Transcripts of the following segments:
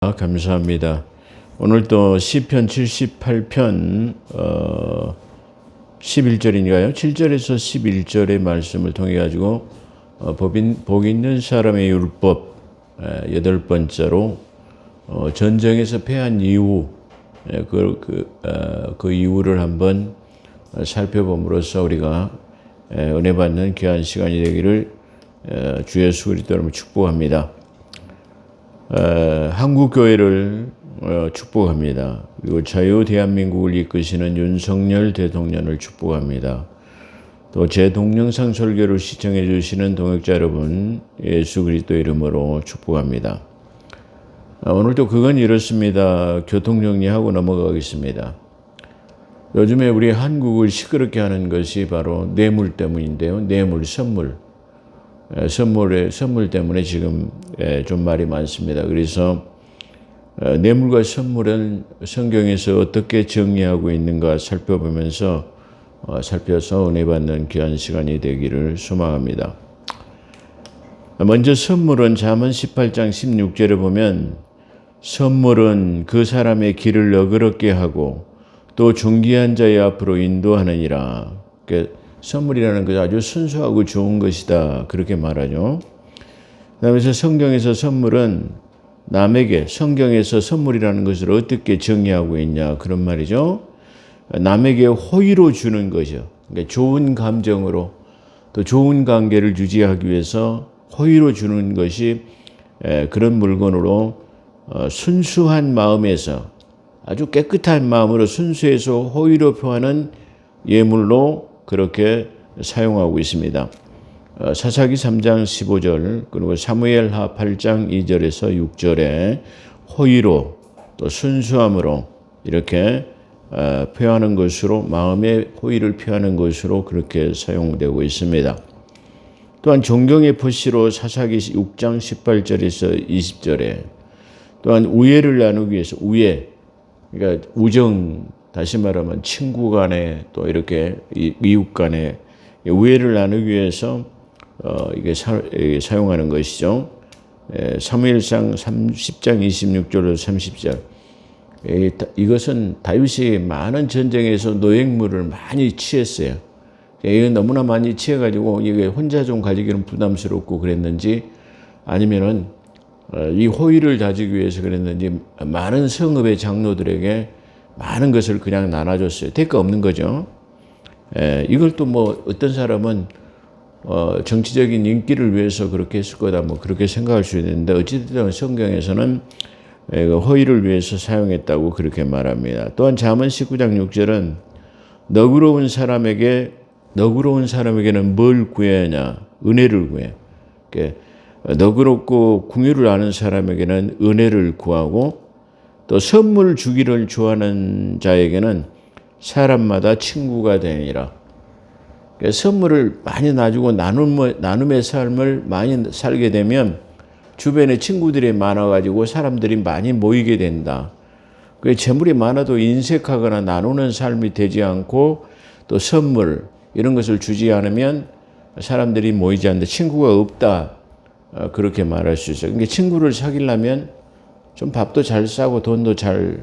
감사합니다. 오늘 또 시편 78편 11절인가요? 7절에서 11절의 말씀을 통해 가지고 복 있는 사람의 율법 여덟 번째로 전쟁에서 패한 이후 그 이유를 한번 살펴봄으로써 우리가 은혜 받는 귀한 시간이 되기를 주 예수 그리스도로 축복합니다. 한국교회를 축복합니다. 그리고 자유 대한민국을 이끄시는 윤석열 대통령을 축복합니다. 또 제 동영상 설교를 시청해 주시는 동역자 여러분 예수 그리스도 이름으로 축복합니다. 오늘도 그건 이렇습니다. 교통 정리하고 넘어가겠습니다. 요즘에 우리 한국을 시끄럽게 하는 것이 바로 뇌물 때문인데요. 뇌물, 선물 때문에 지금 좀 말이 많습니다. 그래서 뇌물과 선물은 성경에서 어떻게 정의하고 있는가 살펴서 은혜 받는 귀한 시간이 되기를 소망합니다. 먼저 선물은 잠언 18장 16절에 보면 선물은 그 사람의 길을 너그럽게 하고 또 존귀한 자의 앞으로 인도하느니라. 선물이라는 것은 아주 순수하고 좋은 것이다. 그렇게 말하죠. 그다음에 성경에서 선물은 성경에서 선물이라는 것을 어떻게 정의하고 있냐. 그런 말이죠. 남에게 호의로 주는 것이요. 그러니까 좋은 감정으로 또 좋은 관계를 유지하기 위해서 호의로 주는 것이 그런 물건으로 순수한 마음에서 아주 깨끗한 마음으로 순수해서 호의로 표하는 예물로 그렇게 사용하고 있습니다. 사사기 3장 15절 그리고 사무엘하 8장 2절에서 6절에 호의로 또 순수함으로 이렇게 표하는 것으로 마음의 호의를 표하는 것으로 그렇게 사용되고 있습니다. 또한 존경의 표시로 사사기 6장 18절에서 20절에 또한 우애를 나누기 위해서 그러니까 우정, 다시 말하면 친구 간에 또 이렇게 이웃 간에 우애를 나누기 위해서 이게 사용하는 것이죠. 사무엘상 30장 26절에서 30절. 이것은 다윗이 많은 전쟁에서 노획물을 많이 취했어요. 이게 너무나 많이 취해가지고 이게 혼자 좀 가지기는 부담스럽고 그랬는지 아니면은 이 호의를 다지기 위해서 그랬는지 많은 성읍의 장로들에게 많은 것을 그냥 나눠줬어요. 대가 없는 거죠. 이걸 또 어떤 사람은 정치적인 인기를 위해서 그렇게 했을 거다 그렇게 생각할 수 있는데 어찌됐든 성경에서는 호의를 위해서 사용했다고 그렇게 말합니다. 또한 잠언 19장 6절은 너그러운 사람에게는 뭘 구해야 하냐? 은혜를 구해. 너그럽고 궁유를 아는 사람에게는 은혜를 구하고 또 선물 주기를 좋아하는 자에게는 사람마다 친구가 되니라. 선물을 많이 놔주고 나눔의 삶을 많이 살게 되면 주변에 친구들이 많아가지고 사람들이 많이 모이게 된다. 재물이 많아도 인색하거나 나누는 삶이 되지 않고 또 선물 이런 것을 주지 않으면 사람들이 모이지 않는다. 친구가 없다. 그렇게 말할 수 있어요. 그러니까 친구를 사귀려면 좀 밥도 잘 싸고 돈도 잘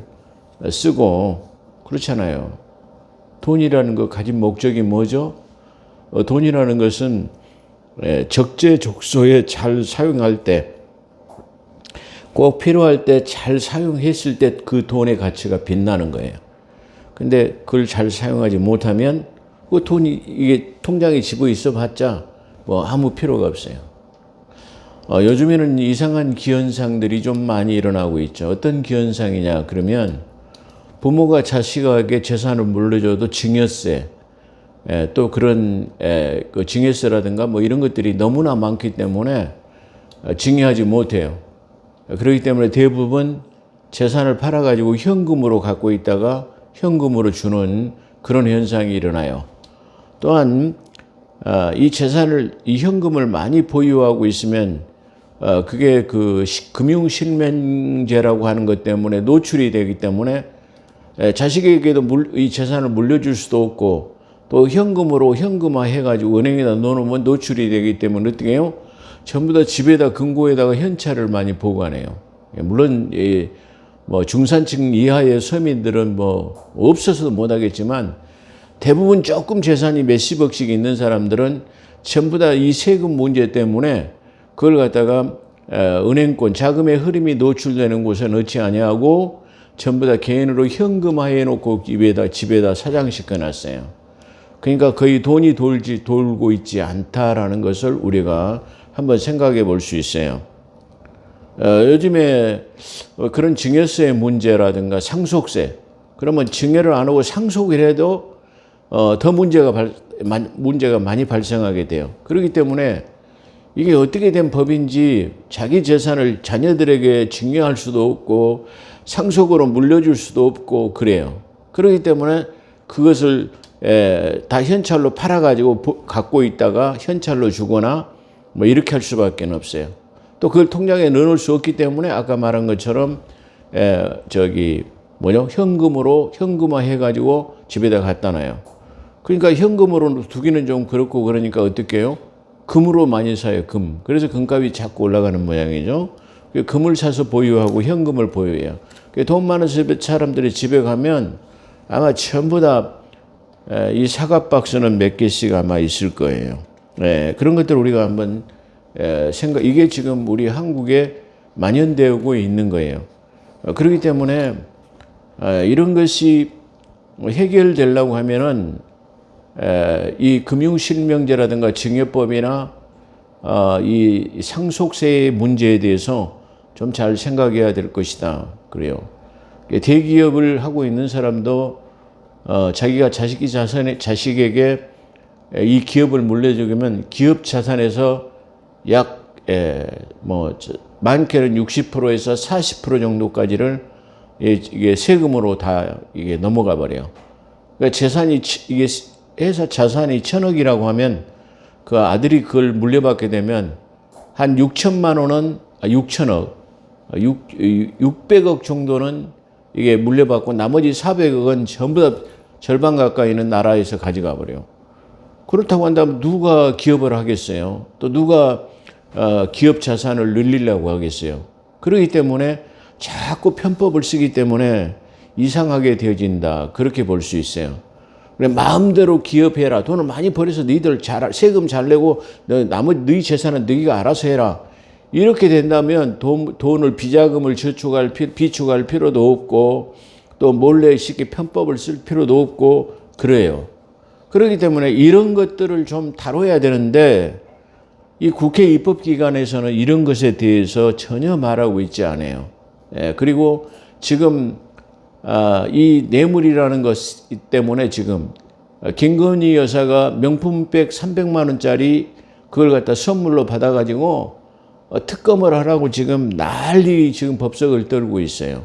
쓰고 그렇잖아요. 돈이라는 거 가진 목적이 뭐죠? 돈이라는 것은 적재적소에 잘 사용할 때 꼭 필요할 때 잘 사용했을 때 그 돈의 가치가 빛나는 거예요. 근데 그걸 잘 사용하지 못하면 그 돈이 이게 통장에 집어 있어 봤자 아무 필요가 없어요. 요즘에는 이상한 기현상들이 좀 많이 일어나고 있죠. 어떤 기현상이냐 그러면 부모가 자식에게 재산을 물려줘도 증여세 또 그런 그 증여세라든가 이런 것들이 너무나 많기 때문에 증여하지 못해요. 그렇기 때문에 대부분 재산을 팔아가지고 현금으로 갖고 있다가 현금으로 주는 그런 현상이 일어나요. 또한 이 현금을 많이 보유하고 있으면 그게 그 금융실명제라고 하는 것 때문에 노출이 되기 때문에 자식에게도 이 재산을 물려줄 수도 없고 또 현금화 해가지고 은행에다 넣어놓으면 노출이 되기 때문에 어떻게 해요? 전부 다 집에다 금고에다가 현찰을 많이 보관해요. 물론 뭐 중산층 이하의 서민들은 뭐 없어서도 못하겠지만 대부분 조금 재산이 몇십억씩 있는 사람들은 전부 다 이 세금 문제 때문에 그걸 갖다가 은행권 자금의 흐름이 노출되는 곳에 넣지 아니하고 전부 다 개인으로 현금화해 놓고 집에다 사장시켜 놨어요. 그러니까 거의 돈이 돌고 있지 않다라는 것을 우리가 한번 생각해 볼 수 있어요. 요즘에 그런 증여세의 문제라든가 상속세, 그러면 증여를 안 하고 상속을 해도 더 문제가 많이 발생하게 돼요. 그렇기 때문에 이게 어떻게 된 법인지 자기 재산을 자녀들에게 증여할 수도 없고 상속으로 물려줄 수도 없고 그래요. 그렇기 때문에 그것을 다 현찰로 팔아가지고 갖고 있다가 현찰로 주거나 뭐 이렇게 할 수밖에 없어요. 또 그걸 통장에 넣어놓을 수 없기 때문에 아까 말한 것처럼 현금으로 현금화 해가지고 집에다 갖다 놔요. 그러니까 현금으로 두기는 좀 그렇고 그러니까 어떻게 해요? 금으로 많이 사요, 금. 그래서 금값이 자꾸 올라가는 모양이죠. 금을 사서 보유하고 현금을 보유해요. 돈 많은 사람들이 집에 가면 아마 전부 다 이 사과 박스는 몇 개씩 아마 있을 거예요. 그런 것들 우리가 한번 이게 지금 우리 한국에 만연되고 있는 거예요. 그렇기 때문에 이런 것이 해결되려고 하면은 이 금융실명제라든가 증여법이나 이 상속세의 문제에 대해서 좀 잘 생각해야 될 것이다. 그래요. 대기업을 하고 있는 사람도 자기가 자식에게 이 기업을 물려주면 기업 자산에서 약 많게는 60%에서 40% 정도까지를 이게 세금으로 다 이게 넘어가 버려요. 그러니까 이게 회사 자산이 1,000억이라고 하면 그 아들이 그걸 물려받게 되면 한 6천만 원은 6천억, 600억 정도는 이게 물려받고 나머지 400억은 전부 다 절반 가까이는 나라에서 가져가 버려요. 그렇다고 한다면 누가 기업을 하겠어요? 또 누가 기업 자산을 늘리려고 하겠어요? 그렇기 때문에 자꾸 편법을 쓰기 때문에 이상하게 되어진다. 그렇게 볼 수 있어요. 그래, 마음대로 기업해라. 돈을 많이 벌어서 너희들 세금 잘 내고 나머지 너희 재산은 너희가 알아서 해라. 이렇게 된다면 돈을 비자금을 비축할 필요도 없고 또 몰래 쉽게 편법을 쓸 필요도 없고 그래요. 그렇기 때문에 이런 것들을 좀 다뤄야 되는데 이 국회 입법기관에서는 이런 것에 대해서 전혀 말하고 있지 않아요. 그리고 지금 이 뇌물이라는 것 때문에 지금 김건희 여사가 명품백 300만 원짜리 그걸 갖다 선물로 받아가지고 특검을 하라고 지금 난리 지금 법석을 떨고 있어요.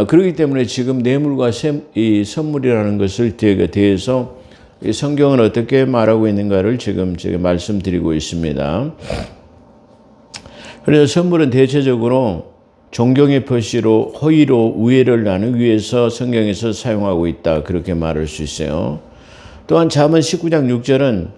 그렇기 때문에 지금 뇌물과 이 선물이라는 것을 대해서 이 성경은 어떻게 말하고 있는가를 지금 제가 말씀드리고 있습니다. 그래서 선물은 대체적으로 존경의 표시로 호의로 우애를 나누기 위해서 성경에서 사용하고 있다. 그렇게 말할 수 있어요. 또한 잠언 19장 6절은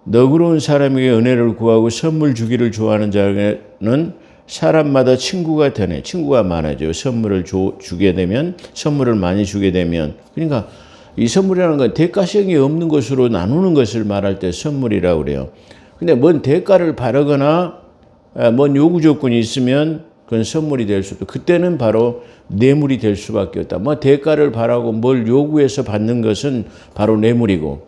너그러운 사람에게 은혜를 구하고 선물 주기를 좋아하는 자는 사람마다 친구가 되네. 친구가 많아져요. 선물을 주게 되면, 선물을 많이 주게 되면. 그러니까 이 선물이라는 건 대가성이 없는 것으로 나누는 것을 말할 때 선물이라고 그래요. 근데 뭔 대가를 바라거나 뭔 요구 조건이 있으면 그건 선물이 될 수도, 그때는 바로 뇌물이 될 수밖에 없다. 뭐 대가를 바라고 뭘 요구해서 받는 것은 바로 뇌물이고,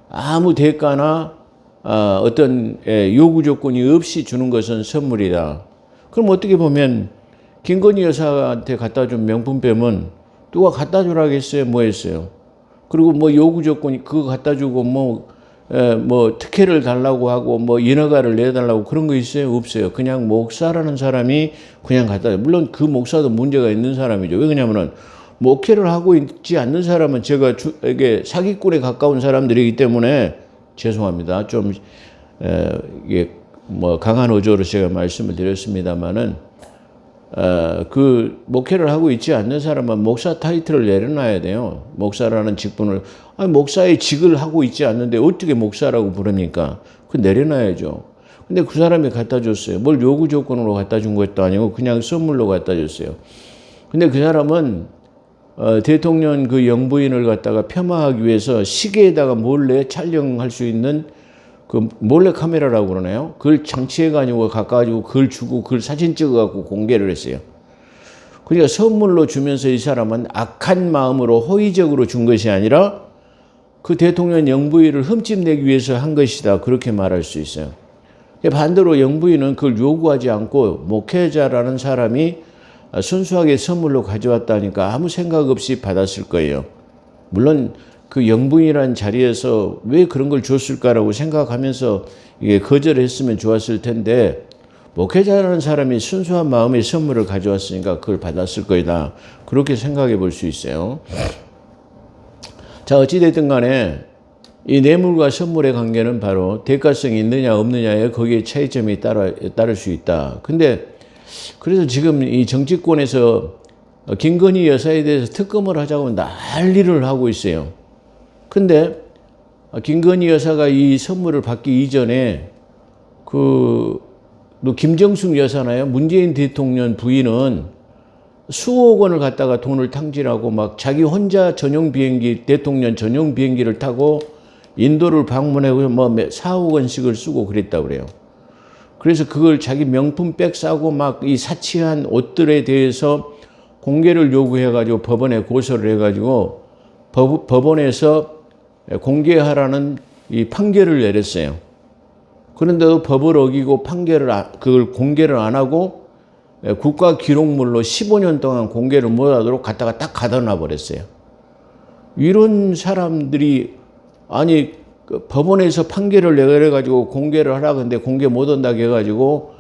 아무 대가나 어떤 요구 조건이 없이 주는 것은 선물이다. 그럼 어떻게 보면 김건희 여사한테 갖다 준 명품백은 누가 갖다 주라겠어요? 뭐 했어요? 그리고 뭐 요구 조건이 그거 갖다 주고 뭐 특혜를 달라고 하고 뭐 인허가를 내달라고 그런 거 있어요? 없어요. 그냥 목사라는 사람이 그냥 갖다 줘요. 물론 그 목사도 문제가 있는 사람이죠. 왜 그러냐면은 목회를 하고 있지 않는 사람은 제가 이게 사기꾼에 가까운 사람들이기 때문에 죄송합니다. 좀 이게 뭐 강한 어조로 제가 말씀을 드렸습니다만은 그 목회를 하고 있지 않는 사람은 목사 타이틀을 내려놔야 돼요. 목사라는 직분을. 목사의 직을 하고 있지 않는데 어떻게 목사라고 부릅니까? 그 내려놔야죠. 근데 그 사람이 갖다 줬어요. 뭘 요구 조건으로 갖다 준 것도 아니고 그냥 선물로 갖다 줬어요. 근데 그 사람은 대통령 그 영부인을 갖다가 폄하하기 위해서 시계에다가 몰래 촬영할 수 있는 그 몰래 카메라라고 그러나요? 그걸 장치해가지고 가까워지고 그걸 주고 그걸 사진 찍어갖고 공개를 했어요. 그러니까 선물로 주면서 이 사람은 악한 마음으로 호의적으로 준 것이 아니라 그 대통령 영부인을 흠집내기 위해서 한 것이다. 그렇게 말할 수 있어요. 반대로 영부인은 그걸 요구하지 않고 목회자라는 사람이 순수하게 선물로 가져왔다니까 아무 생각 없이 받았을 거예요. 물론 그 영부인이라는 자리에서 왜 그런 걸 줬을까라고 생각하면서 이게 거절했으면 좋았을 텐데 목회자라는 사람이 순수한 마음의 선물을 가져왔으니까 그걸 받았을 거이다. 그렇게 생각해 볼 수 있어요. 자, 어찌됐든 간에 이 뇌물과 선물의 관계는 바로 대가성이 있느냐 없느냐에 거기에 차이점이 따를 수 있다. 근데 그래서 지금 이 정치권에서 김건희 여사에 대해서 특검을 하자고 난리를 하고 있어요. 근데 김건희 여사가 이 선물을 받기 이전에 김정숙 여사나요? 문재인 대통령 부인은 수억 원을 갖다가 돈을 탕진하고 막 자기 혼자 전용 비행기, 대통령 전용 비행기를 타고 인도를 방문하고 뭐 4억 원씩을 쓰고 그랬다고 그래요. 그래서 그걸 자기 명품백 싸고 막 이 사치한 옷들에 대해서 공개를 요구해가지고 법원에 고소를 해가지고 법원에서 공개하라는 이 판결을 내렸어요. 그런데도 법을 어기고 그걸 공개를 안 하고 국가 기록물로 15년 동안 공개를 못하도록 갖다가 딱 가둬놔 버렸어요. 이런 사람들이 아니 법원에서 판결을 내려가지고 공개를 하라 근데 공개 못한다고 해가지고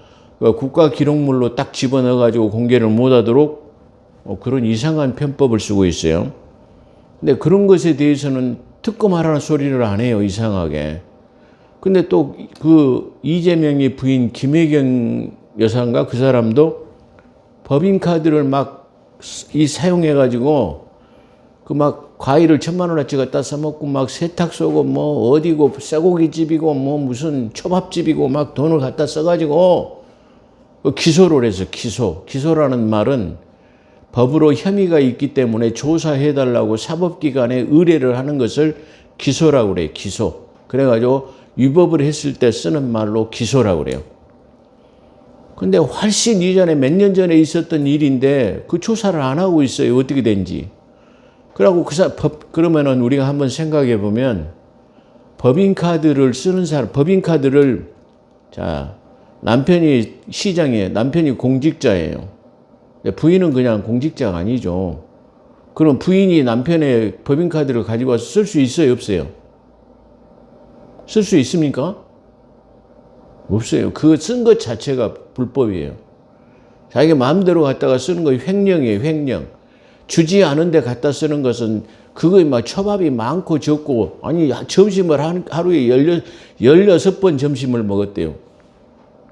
국가 기록물로 딱 집어넣어가지고 공개를 못하도록 그런 이상한 편법을 쓰고 있어요. 근데 그런 것에 대해서는 특검하라는 소리를 안 해요. 이상하게. 근데 또 그 이재명의 부인 김혜경 여사인가 그 사람도 법인카드를 막 사용해가지고 그 막 과일을 1,000만 원어치 갖다 써먹고 막 세탁소고 뭐 어디고 쇠고기집이고 뭐 무슨 초밥집이고 막 돈을 갖다 써가지고 기소를 해서 기소라는 말은 법으로 혐의가 있기 때문에 조사해달라고 사법기관에 의뢰를 하는 것을 기소라고 그래요. 기소. 그래가지고 위법을 했을 때 쓰는 말로 기소라고 그래요. 근데 훨씬 이전에 몇 년 전에 있었던 일인데 그 조사를 안 하고 있어요. 어떻게 된지. 그러고 그러면은 우리가 한번 생각해 보면 법인카드를 쓰는 사람, 법인카드를 자, 남편이 시장이에요. 남편이 공직자예요. 부인은 그냥 공직자가 아니죠. 그럼 부인이 남편의 법인카드를 가지고 와서 쓸 수 있어요? 없어요? 쓸 수 있습니까? 없어요. 그거 쓴 것 자체가 불법이에요. 자기 마음대로 갖다가 쓰는 거 횡령이에요. 횡령. 주지 않은데 갖다 쓰는 것은 그거에 막 초밥이 많고 적고 아니 점심을 하루에 16번 점심을 먹었대요.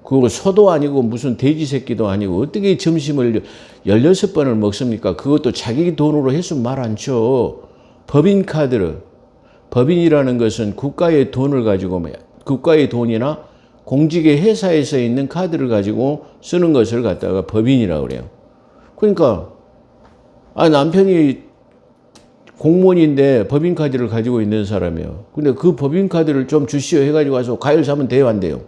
그거 소도 아니고 무슨 돼지 새끼도 아니고 어떻게 점심을 16번을 먹습니까? 그것도 자기 돈으로 해서 말 안 쳐. 법인이라는 것은 국가의 돈을 가지고 국가의 돈이나 공직의 회사에서 있는 카드를 가지고 쓰는 것을 갖다가 법인이라고 그래요. 그러니까 남편이 공무원인데 법인카드를 가지고 있는 사람이에요. 근데 그 법인카드를 좀 주시오 해가지고 와서 과일 사면 돼요, 안 돼요?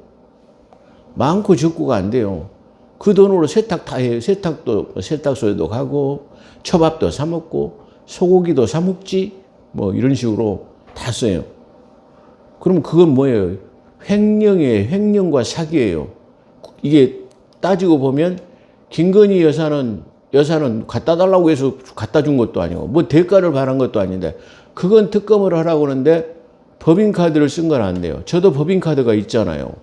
많고 적고가 안 돼요. 그 돈으로 세탁 다 해요. 세탁소에도 가고, 초밥도 사먹고, 소고기도 사먹지, 뭐 이런 식으로 다 써요. 그럼 그건 뭐예요? 횡령이에요. 횡령과 사기예요. 이게 따지고 보면 김건희 여사는 갖다 달라고 해서 갖다 준 것도 아니고 뭐 대가를 바란 것도 아닌데 그건 특검을 하라고 하는데 법인카드를 쓴 건 안 돼요. 저도 법인카드가 있잖아요.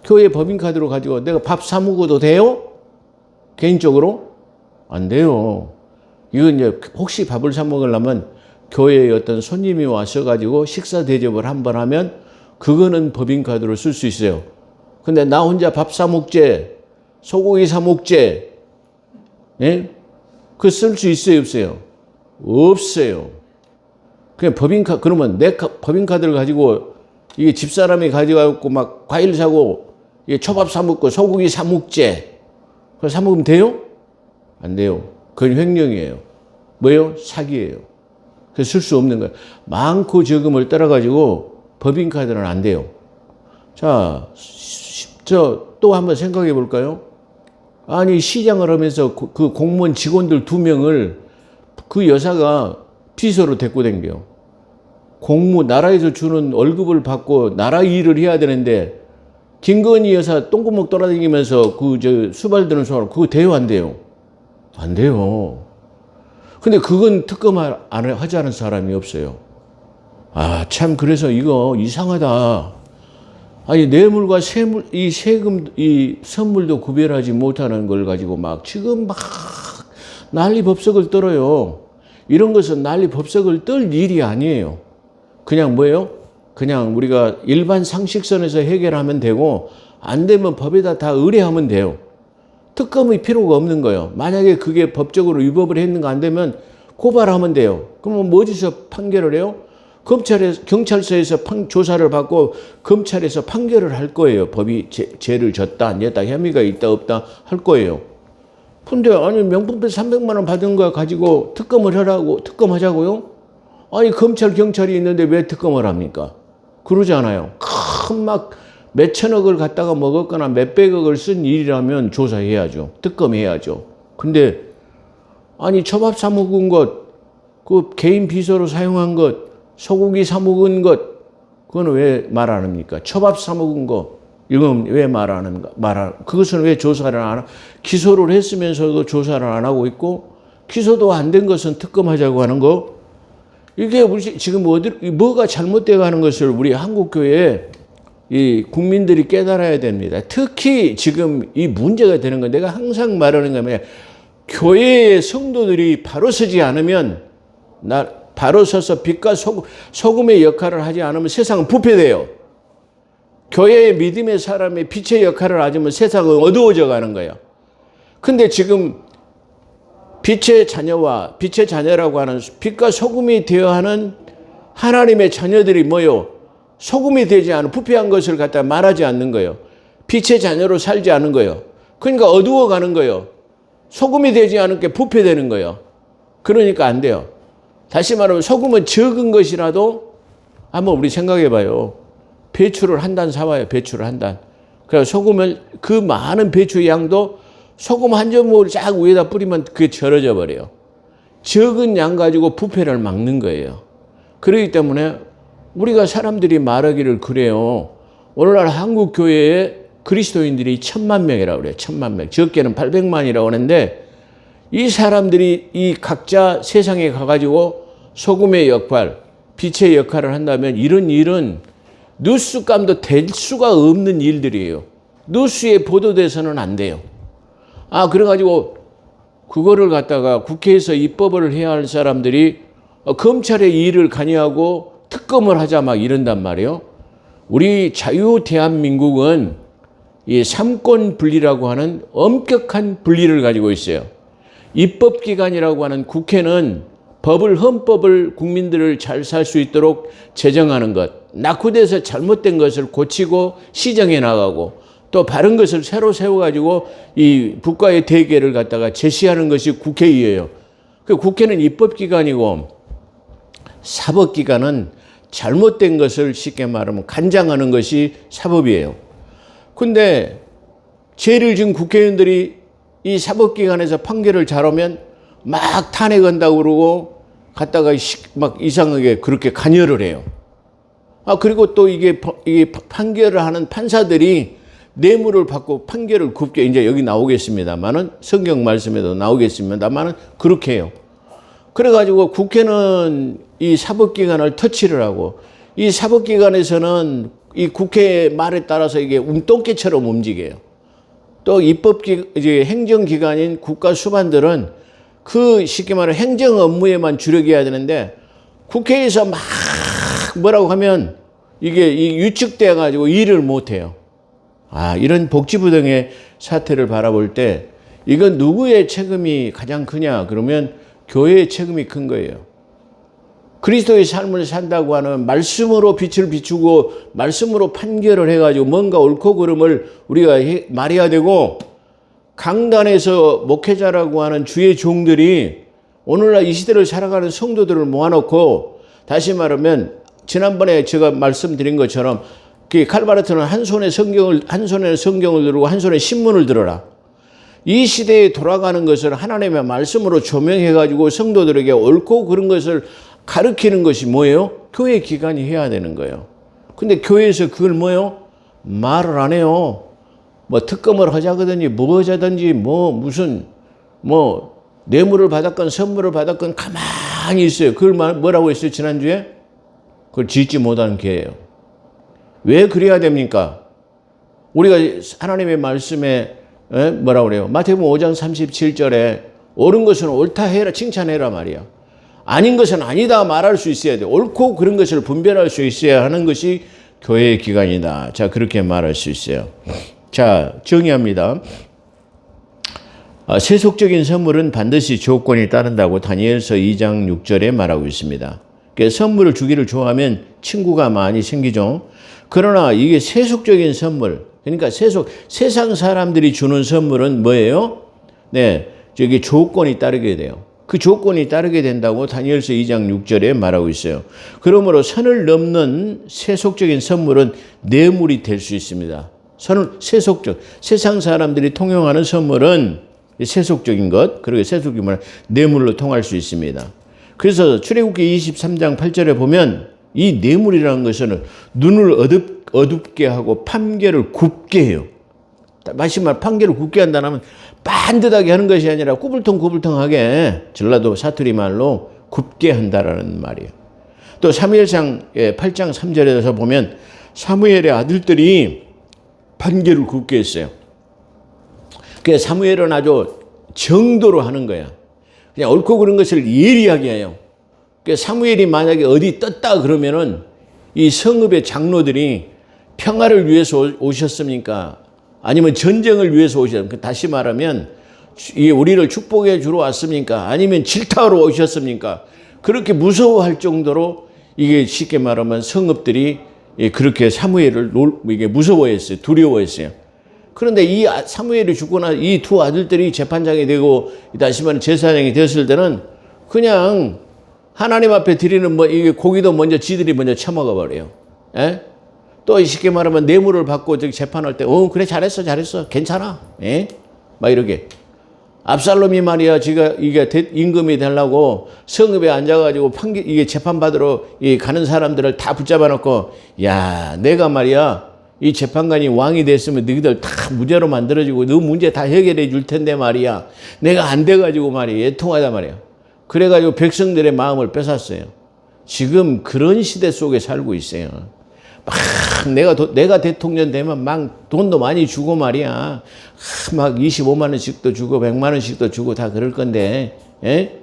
교회 법인카드로 가지고 내가 밥 사 먹어도 돼요? 개인적으로? 안 돼요. 이건 이제 혹시 밥을 사 먹으려면 교회에 어떤 손님이 와셔가지고 식사 대접을 한번 하면 그거는 법인카드로 쓸 수 있어요. 근데 나 혼자 밥 사 먹재, 소고기 사 먹재, 예? 그거 쓸 수 있어요, 없어요? 없어요. 그냥 그러면 법인카드를 가지고 이게 집사람이 가져가고 막 과일 사고 예, 초밥 사 먹고 소고기 사 먹재. 그거 사 먹으면 돼요? 안 돼요. 그건 횡령이에요. 뭐예요? 사기예요. 그래서 쓸 수 없는 거예요. 많고 적음을 따라가지고 법인카드는 안 돼요. 자, 또 한번 생각해 볼까요? 아니, 시장을 하면서 그 공무원 직원들 2명을 그 여사가 비서로 데리고 댕겨요. 나라에서 주는 월급을 받고 나라 일을 해야 되는데, 김건희 여사 똥구멍 돌아다니면서 수발 드는 소리, 그거 돼요, 안 돼요? 안 돼요. 근데 그건 특검 하지 않은 사람이 없어요. 아, 참, 그래서 이거 이상하다. 아니, 뇌물과 이 세금, 이 선물도 구별하지 못하는 걸 가지고 지금 난리 법석을 떨어요. 이런 것은 난리 법석을 떨 일이 아니에요. 그냥 뭐예요? 그냥 우리가 일반 상식선에서 해결하면 되고, 안 되면 법에다 다 의뢰하면 돼요. 특검이 필요가 없는 거예요. 만약에 그게 법적으로 위법을 했는가 안 되면 고발하면 돼요. 그러면 뭐 어디서 판결을 해요? 경찰서에서 조사를 받고 검찰에서 판결을 할 거예요. 법이 죄를 졌다, 안 졌다, 혐의가 있다, 없다 할 거예요. 근데 아니, 명품백 300만 원 받은 거 가지고 특검하자고요? 아니, 경찰이 있는데 왜 특검을 합니까? 그러지 않아요. 몇천억을 갖다가 먹었거나 몇백억을 쓴 일이라면 조사해야죠. 특검해야죠. 근데 아니, 초밥 사 먹은 것, 그 개인 비서로 사용한 것, 소고기 사 먹은 것, 그건 왜 말 안 합니까? 초밥 사 먹은 거, 이건 왜 말 안 합니까? 그것은 왜 조사를 안 하고, 기소를 했으면서도 조사를 안 하고 있고, 기소도 안 된 것은 특검하자고 하는 거, 이게 우리 지금 뭐가 잘못되어 가는 것을 우리 한국교회에 이 국민들이 깨달아야 됩니다. 특히 지금 이 문제가 되는 건, 내가 항상 말하는 거면, 교회의 성도들이 바로 서지 않으면, 바로 서서 빛과 소금의 역할을 하지 않으면 세상은 부패돼요. 교회의 믿음의 사람이 빛의 역할을 하지만 세상은 어두워져 가는 거예요. 근데 지금 빛의 자녀라고 하는, 빛과 소금이 되어 하는 하나님의 자녀들이 뭐요? 소금이 되지 않은 부패한 것을 갖다 말하지 않는 거예요. 빛의 자녀로 살지 않은 거예요. 그러니까 어두워 가는 거예요. 소금이 되지 않은 게 부패되는 거예요. 그러니까 안 돼요. 다시 말하면 소금은 적은 것이라도 한번 우리 생각해 봐요. 배추를 한 단 사와요. 배추를 한 단. 그래서 소금을, 그 많은 배추의 양도 소금 한 점을 쫙 위에다 뿌리면 그게 절여져 버려요. 적은 양 가지고 부패를 막는 거예요. 그렇기 때문에 우리가 사람들이 말하기를 그래요. 오늘날 한국 교회에 그리스도인들이 1000만 명이라고 그래요. 1000만 명. 적게는 800만이라고 하는데, 이 사람들이 이 각자 세상에 가가지고 소금의 역할, 빛의 역할을 한다면 이런 일은 뉴스감도 될 수가 없는 일들이에요. 뉴스에 보도돼서는 안 돼요. 그래가지고 그거를 갖다가 국회에서 입법을 해야 할 사람들이 검찰의 일을 관여하고 특검을 하자 이런단 말이에요. 우리 자유 대한민국은 이 삼권 분리라고 하는 엄격한 분리를 가지고 있어요. 입법기관이라고 하는 국회는 헌법을 국민들을 잘 살 수 있도록 제정하는 것, 낙후돼서 잘못된 것을 고치고 시정해 나가고, 또 바른 것을 새로 세워가지고 이 국가의 대계를 갖다가 제시하는 것이 국회예요. 그 국회는 입법기관이고, 사법기관은 잘못된 것을 쉽게 말하면 간장하는 것이 사법이에요. 근데 죄를 지은 국회의원들이 이 사법기관에서 판결을 잘하면 막 탄핵한다고 그러고 갖다가 이상하게 그렇게 관여를 해요. 그리고 또 이게 판결을 하는 판사들이 뇌물을 받고 판결을 굽게, 이제 여기 나오겠습니다만은, 성경 말씀에도 나오겠습니다만은 그렇게 해요. 그래가지고 국회는 이 사법기관을 터치를 하고, 이 사법기관에서는 이 국회 말에 따라서 이게 똥개처럼 움직여요. 또 이제 행정기관인 국가수반들은 쉽게 말해 행정 업무에만 주력해야 되는데, 국회에서 막 뭐라고 하면 이게 위축돼 가지고 일을 못 해요. 이런 복지부 등의 사태를 바라볼 때 이건 누구의 책임이 가장 크냐? 그러면 교회의 책임이 큰 거예요. 그리스도의 삶을 산다고 하는 말씀으로 빛을 비추고 말씀으로 판결을 해가지고 뭔가 옳고 그름을 우리가 말해야 되고, 강단에서 목회자라고 하는 주의 종들이 오늘날 이 시대를 살아가는 성도들을 모아놓고, 다시 말하면 지난번에 제가 말씀드린 것처럼 칼바르트는 한 손에 성경을 들고 한 손에 신문을 들어라. 이 시대에 돌아가는 것을 하나님의 말씀으로 조명해가지고 성도들에게 옳고 그런 것을 가르치는 것이 뭐예요? 교회 기관이 해야 되는 거예요. 근데 교회에서 그걸 뭐예요? 말을 안 해요. 뭐 특검을 하자거든지 뭐 하자든지 무슨 뇌물을 받았건 선물을 받았건 가만히 있어요. 그걸 뭐라고 했어요? 지난주에? 그걸 짓지 못한 개예요. 왜 그래야 됩니까? 우리가 하나님의 말씀에 뭐라고 그래요? 마태복음 5장 37절에 옳은 것은 옳다 해라, 칭찬해라 말이야. 아닌 것은 아니다 말할 수 있어야 돼. 옳고 그런 것을 분별할 수 있어야 하는 것이 교회의 기관이다. 자, 그렇게 말할 수 있어요. 자, 정의합니다. 세속적인 선물은 반드시 조건이 따른다고 다니엘서 2장 6절에 말하고 있습니다. 그러니까 선물을 주기를 좋아하면 친구가 많이 생기죠. 그러나 이게 세속적인 선물, 그러니까 세상 사람들이 주는 선물은 뭐예요? 네, 저기 조건이 따르게 돼요. 그 조건이 따르게 된다고 다니엘서 2장 6절에 말하고 있어요. 그러므로 선을 넘는 세속적인 선물은 뇌물이 될 수 있습니다. 세상 사람들이 통용하는 선물은 세속적인 것, 그리고 세속적인 말 뇌물로 통할 수 있습니다. 그래서 출애굽기 23장 8절에 보면 이 뇌물이라는 것은 눈을 어둡게 하고 판결을 굽게 해요. 다시 말 판결을 굽게 한다면 반듯하게 하는 것이 아니라 꾸불통꾸불통하게, 전라도 사투리 말로 굽게 한다라는 말이에요. 또 사무엘상 8장 3절에서 보면 사무엘의 아들들이 판결을 굽게 했어요. 그래서 사무엘은 아주 정도로 하는 거야. 그냥 옳고 그런 것을 예리하게 해요. 그래서 사무엘이 만약에 어디 떴다 그러면은 이 성읍의 장로들이 평화를 위해서 오셨습니까? 아니면 전쟁을 위해서 오셨습니까? 다시 말하면 이게 우리를 축복해 주러 왔습니까? 아니면 질타하러 오셨습니까? 그렇게 무서워할 정도로 이게 쉽게 말하면 성읍들이 그렇게 사무엘을 이게 무서워했어요. 두려워했어요. 그런데 이 사무엘이 죽고 나 이 두 아들들이 재판장이 되고 다시 말하면 제사장이 됐을 때는 그냥 하나님 앞에 드리는 이게 고기도 먼저 지들이 먼저 처먹어 버려요. 예? 또 쉽게 말하면 뇌물을 받고 재판할 때, 그래, 잘했어, 괜찮아. 예? 막 이렇게. 압살롬이 말이야, 이게 임금이 되려고 성읍에 앉아가지고 이게 재판받으러 가는 사람들을 다 붙잡아 놓고, 야, 내가 말이야, 이 재판관이 왕이 됐으면 너희들 다 무죄로 만들어지고 너 문제 다 해결해 줄 텐데 말이야. 내가 안 돼가지고 말이야, 애통하다 말이야. 그래가지고 백성들의 마음을 뺏었어요. 지금 그런 시대 속에 살고 있어요. 막 내가 대통령 되면 막 돈도 많이 주고 말이야. 막 25만 원씩도 주고 100만 원씩도 주고 다 그럴 건데, 예?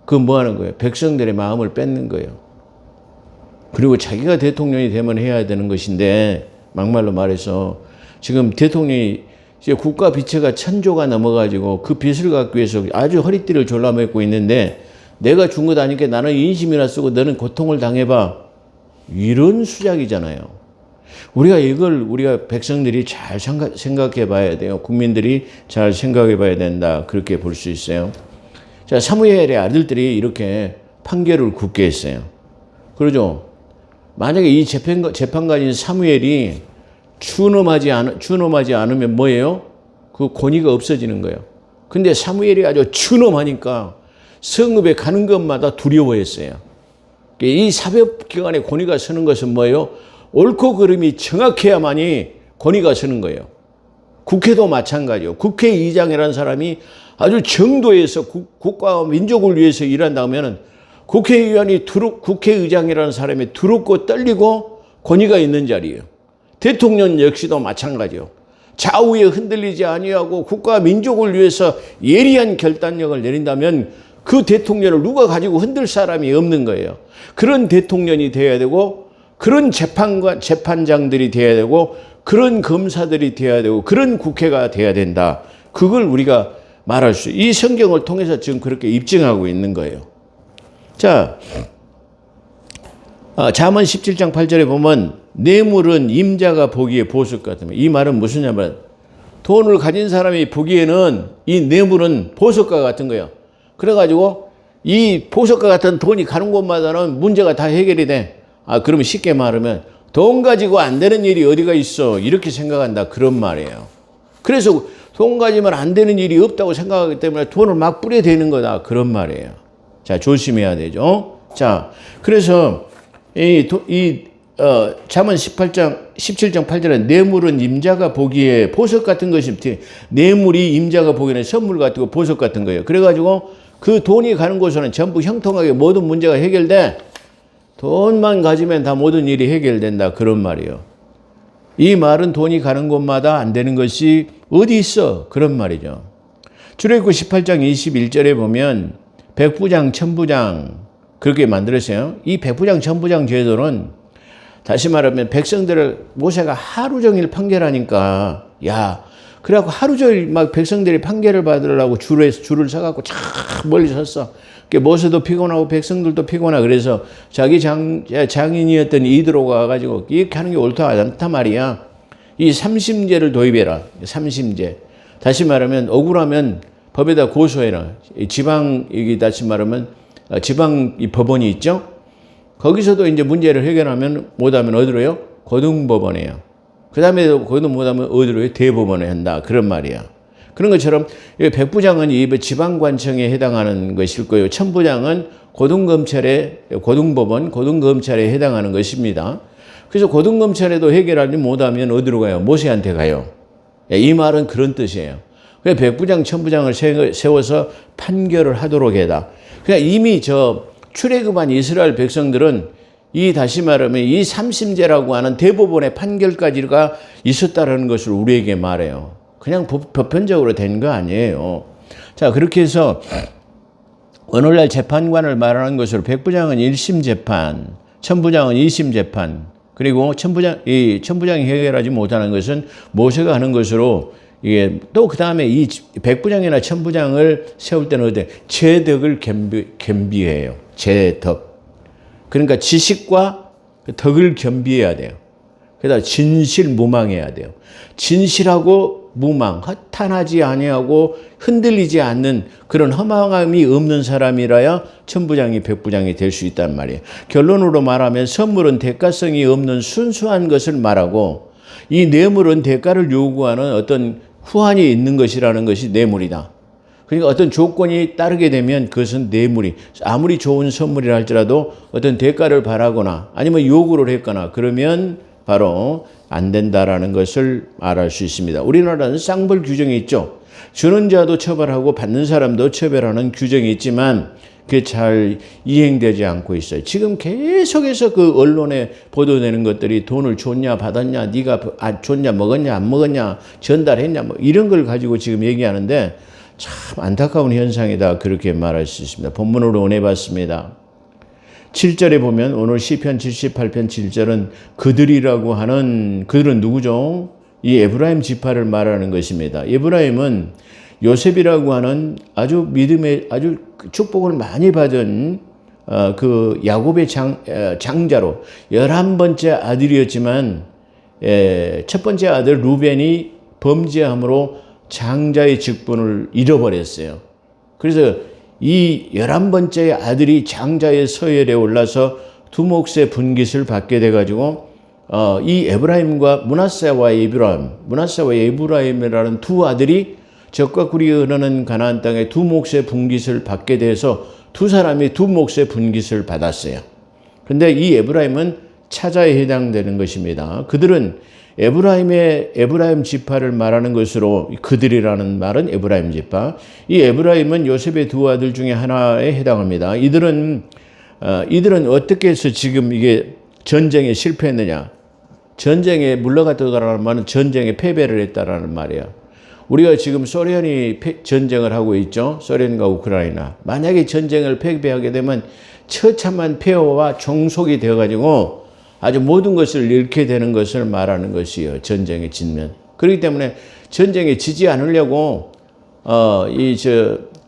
그거 뭐 하는 거예요? 백성들의 마음을 뺏는 거예요. 그리고 자기가 대통령이 되면 해야 되는 것인데, 막말로 말해서 지금 대통령이 이제 국가 비체가 1,000조가 넘어가지고 그 빚을 갚기 위해서 아주 허리띠를 졸라매고 있는데, 내가 준 것 아니까 나는 인심이나 쓰고 너는 고통을 당해봐. 이런 수작이잖아요. 우리가 백성들이 잘 생각해 봐야 돼요. 국민들이 잘 생각해 봐야 된다. 그렇게 볼 수 있어요. 자, 사무엘의 아들들이 이렇게 판결을 굽게 했어요. 그러죠. 만약에 이 재판관인 사무엘이 준엄하지 않으면 뭐예요? 그 권위가 없어지는 거예요. 근데 사무엘이 아주 준엄하니까 성읍에 가는 것마다 두려워했어요. 이 사법기관의 권위가 서는 것은 뭐예요? 옳고 그름이 정확해야만이 권위가 서는 거예요. 국회도 마찬가지예요. 국회의장이라는 사람이 아주 정도에서 국가와 민족을 위해서 일한다면 국회의장이라는 사람이 두렵고 떨리고 권위가 있는 자리예요. 대통령 역시도 마찬가지예요. 좌우에 흔들리지 아니하고 국가와 민족을 위해서 예리한 결단력을 내린다면 그 대통령을 누가 가지고 흔들 사람이 없는 거예요. 그런 대통령이 돼야 되고, 그런 재판장들이 돼야 되고, 그런 검사들이 돼야 되고, 그런 국회가 돼야 된다. 그걸 우리가 말할 이 성경을 통해서 지금 그렇게 입증하고 있는 거예요. 자, 잠언 17장 8절에 보면 뇌물은 임자가 보기에 보석 같으면, 이 말은 무엇이냐면 돈을 가진 사람이 보기에는 이 뇌물은 보석과 같은 거예요. 그래가지고 이 보석과 같은 돈이 가는 곳마다는 문제가 다 해결이 돼. 그러면 쉽게 말하면 돈 가지고 안 되는 일이 어디가 있어, 이렇게 생각한다, 그런 말이에요. 그래서 돈 가지면 안 되는 일이 없다고 생각하기 때문에 돈을 막 뿌려대는 거다, 그런 말이에요. 자, 조심해야 되죠. 자, 그래서 잠언 17장 8절에 뇌물은 임자가 보기에 보석 같은 것이, 뇌물이 임자가 보기에는 선물 같고 보석 같은 거예요. 그래가지고 그 돈이 가는 곳에는 전부 형통하게 모든 문제가 해결돼. 돈만 가지면 다 모든 일이 해결된다, 그런 말이에요. 이 말은 돈이 가는 곳마다 안 되는 것이 어디 있어, 그런 말이죠. 출애굽기 18장 21절에 보면 백부장, 천부장 그렇게 만들었어요. 이 백부장, 천부장 제도는 다시 말하면 백성들을 모세가 하루 종일 판결하니까, 그래갖고 하루 종일 막 백성들이 판결을 받으려고 줄을 서갖고 참 멀리 섰어. 모세도 피곤하고 백성들도 피곤하고, 그래서 자기 장인이었던 이드로가 와가지고 이렇게 하는 게 옳다 않다 말이야. 이 삼심제를 도입해라. 삼심제. 다시 말하면 억울하면 법에다 고소해라. 지방, 다시 말하면 지방 법원이 있죠. 거기서도 이제 문제를 해결하면 못하면 어디로요? 고등법원이에요. 그 다음에 거기도 못하면 어디로요? 대법원에 한다, 그런 말이야. 그런 것처럼 백부장은 이 지방관청에 해당하는 것일 거예요. 천부장은 고등법원, 고등검찰에 해당하는 것입니다. 그래서 고등검찰에도 해결하지 못하면 어디로 가요? 모세한테 가요. 이 말은 그런 뜻이에요. 그래서 백부장, 천부장을 세워서 판결을 하도록 해다. 그러니까 이미 출애굽한 이스라엘 백성들은 다시 말하면 이 삼심제라고 하는 대법원의 판결까지가 있었다는 것을 우리에게 말해요. 그냥 보편적으로 된 거 아니에요. 자, 그렇게 해서 오늘날 재판관을 말하는 것으로 백부장은 1심 재판, 천부장은 2심 재판, 그리고 천부장이 해결하지 못하는 것은 모세가 하는 것으로, 이게 또 그 다음에 이 백부장이나 천부장을 세울 때는 어때? 제덕을 겸비해요. 제덕. 그러니까 지식과 덕을 겸비해야 돼요. 그러다 진실무망해야 돼요. 진실하고 무망, 허탄하지 아니하고 흔들리지 않는 그런 허망함이 없는 사람이라야 천부장이 백부장이 될 수 있단 말이에요. 결론으로 말하면 선물은 대가성이 없는 순수한 것을 말하고, 이 뇌물은 대가를 요구하는 어떤 후환이 있는 것이라는 것이 뇌물이다. 그러니까 어떤 조건이 따르게 되면 그것은 뇌물이, 아무리 좋은 선물이라 할지라도 어떤 대가를 바라거나 아니면 요구를 했거나 그러면 바로 안 된다라는 것을 말할 수 있습니다. 우리나라는 쌍벌 규정이 있죠. 주는 자도 처벌하고 받는 사람도 처벌하는 규정이 있지만 그게 잘 이행되지 않고 있어요. 지금 계속해서 그 언론에 보도되는 것들이 돈을 줬냐 받았냐, 네가 줬냐 먹었냐 안 먹었냐, 전달했냐, 뭐 이런 걸 가지고 지금 얘기하는데 참 안타까운 현상이다, 그렇게 말할 수 있습니다. 본문으로 은혜받습니다. 7절에 보면 오늘 시편 78편 7절은 그들은 누구죠? 이 에브라임 지파를 말하는 것입니다. 에브라임은 요셉이라고 하는 아주 믿음의 아주 축복을 많이 받은 그 야곱의 장자로 11번째 아들이었지만 첫 번째 아들 루벤이 범죄함으로 장자의 직분을 잃어버렸어요. 그래서 이 11번째 아들이 장자의 서열에 올라서 두 몫의 분깃을 받게 돼가지고 이 에브라임과 므낫세와 에브라임이라는 두 아들이 적과 꿀이 흐르는 가나안 땅에 두 몫의 분깃을 받게 돼서 두 사람이 두 몫의 분깃을 받았어요. 그런데 이 에브라임은 차자에 해당되는 것입니다. 그들은 에브라임 지파를 말하는 것으로, 그들이라는 말은 에브라임 지파. 이 에브라임은 요셉의 두 아들 중에 하나에 해당합니다. 이들은 어떻게 해서 지금 이게 전쟁에 실패했느냐? 전쟁에 물러갔다라는 말은 전쟁에 패배를 했다라는 말이야. 우리가 지금 소련이 전쟁을 하고 있죠. 소련과 우크라이나. 만약에 전쟁을 패배하게 되면 처참한 폐허와 종속이 되어가지고 아주 모든 것을 잃게 되는 것을 말하는 것이에요. 전쟁에 지면. 그렇기 때문에 전쟁에 지지 않으려고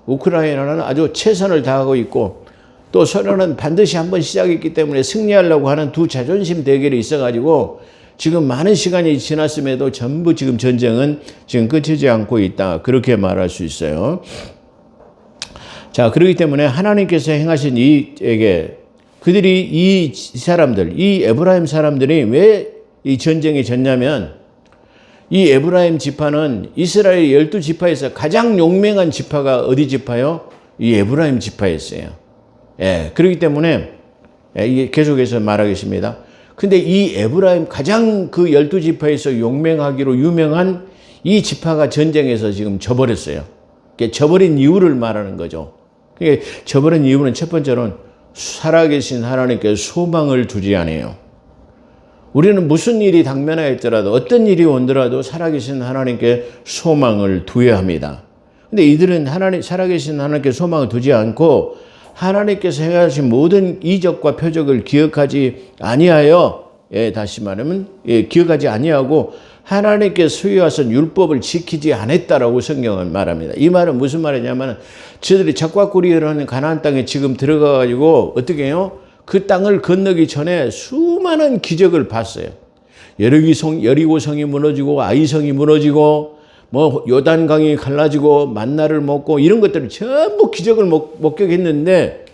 우크라이나는 아주 최선을 다하고 있고, 또 서로는 반드시 한번 시작했기 때문에 승리하려고 하는 두 자존심 대결이 있어가지고 지금 많은 시간이 지났음에도 전부 지금 전쟁은 지금 끝이지 않고 있다. 그렇게 말할 수 있어요. 자, 그렇기 때문에 하나님께서 행하신 그들이 이 사람들, 이 에브라임 사람들이 왜 이 전쟁에 졌냐면 이 에브라임 지파는 이스라엘 12지파에서 가장 용맹한 지파가 어디 지파요? 이 에브라임 지파였어요. 예, 그렇기 때문에 이게 계속해서 말하겠습니다. 근데 이 에브라임 가장 그 12지파에서 용맹하기로 유명한 이 지파가 전쟁에서 지금 져버렸어요. 져버린 이유를 말하는 거죠. 져버린 이유는 첫 번째로는 살아계신 하나님께 소망을 두지 않아요. 우리는 무슨 일이 당면하였더라도 어떤 일이 오더라도 살아계신 하나님께 소망을 두어야 합니다. 근데 이들은 살아계신 하나님께 소망을 두지 않고 하나님께서 행하신 모든 이적과 표적을 기억하지 아니하여, 다시 말하면 기억하지 아니하고 하나님께 수여하신 율법을 지키지 않았다라고 성경은 말합니다. 이 말은 무슨 말이냐면 저들이 적과 꿀이 흐르는 가나안 땅에 지금 들어가가지고 어떻게 해요? 그 땅을 건너기 전에 수많은 기적을 봤어요. 여리고성이 무너지고 아이성이 무너지고 요단강이 갈라지고 만나를 먹고 이런 것들을 전부 기적을 목격했는데